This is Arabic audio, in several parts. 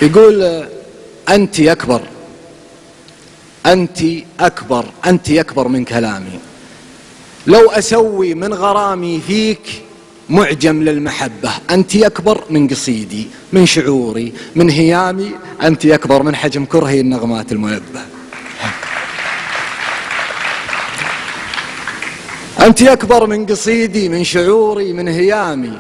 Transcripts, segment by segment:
يقول أنت أكبر، أنت أكبر، أنت أكبر من كلامي. لو أسوي من غرامي فيك معجم للمحبة، أنت أكبر من قصيدي، من شعوري، من هيامي، أنت أكبر من حجم كرهي النغمات المنبه. أنت أكبر من قصيدي، من شعوري، من هيامي،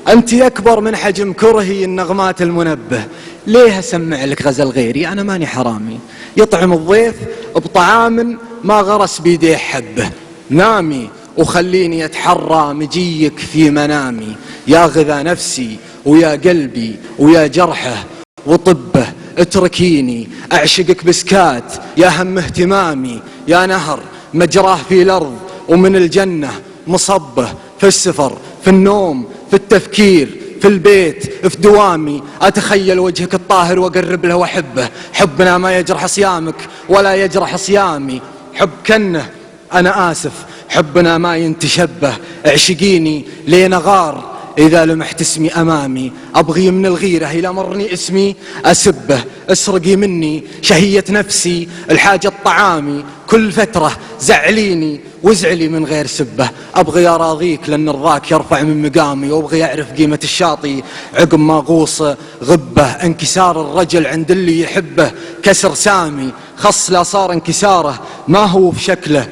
أنت أكبر من حجم كرهي النغمات المنبه. ليه أسمع لك غزل غيري؟ أنا ماني حرامي. يطعم الضيف بطعام ما غرس بيديه حبه. نامي وخليني أتحرى مجيك في منامي، يا غذا نفسي ويا قلبي ويا جرحه وطبه. اتركيني أعشقك بسكات يا هم اهتمامي، يا نهر مجراه في الأرض ومن الجنة مصبه، في السفر، في النوم، في التفكير، في البيت، في دوامي. أتخيل وجهك الطاهر وأقرب له وأحبه. حبنا ما يجرح صيامك ولا يجرح صيامي. حب كنه، أنا آسف، حبنا ما ينتشبه. اعشقيني لين غار إذا لمحت اسمي أمامي. أبغي من الغيرة إلى مرني اسمي أسبه. اسرقي مني شهية نفسي الحاجة طعامي. كل فترة زعليني وازعلي من غير سبه. أبغي أراضيك لأن رضاك يرفع من مقامي، وأبغي أعرف قيمة الشاطي عقب ما غوص غبه. انكسار الرجل عند اللي يحبه كسر سامي، خص لا صار انكساره ما هو في شكله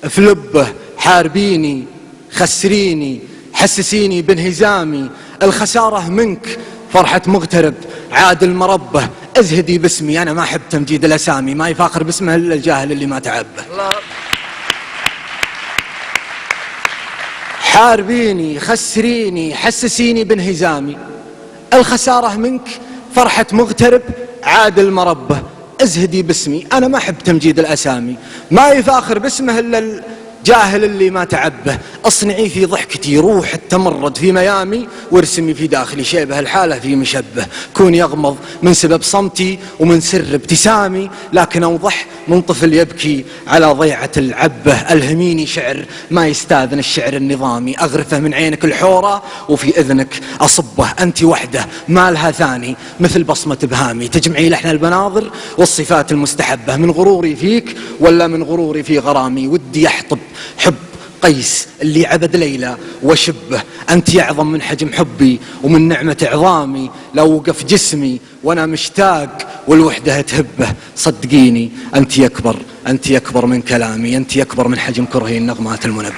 في لبه. حاربيني خسريني حسسيني بانهزامي، الخسارة منك فرحة مغترب عاد المربه. ازهدي باسمي، أنا ما أحب تمجيد الأسامي، ما يفاخر باسمه إلا الجاهل اللي ما تعبه. حاربيني خسريني حسسيني بانهزامي، الخسارة منك فرحة مغترب عاد المربه. ازهدي باسمي، أنا ما أحب تمجيد الأسامي، ما يفاخر باسمه إلا الجاهل اللي ما تعبه. اصنعي في ضحكتي روح التمرد في ميامي، وارسمي في داخلي شيبه الحالة في مشبه. كوني أغمض من سبب صمتي ومن سر ابتسامي، لكن أوضح من طفل يبكي على ضيعة العبه. ألهميني شعر ما يستاذن الشعر النظامي، أغرفه من عينك الحورة وفي إذنك أصبه. أنت وحده ما لها ثاني مثل بصمة إبهامي، تجمعي لحن البناظر والصفات المستحبة. من غروري فيك ولا من غروري في غرامي، ودي يحطب حب قيس اللي عبد ليلى وشبه. أنت أعظم من حجم حبي ومن نعمة عظامي. لو وقف جسمي وأنا مشتاق والوحدة تهبه. صدقيني أنت أكبر، أنت أكبر من كلامي، أنت أكبر من حجم كرهي النغمات المنبه.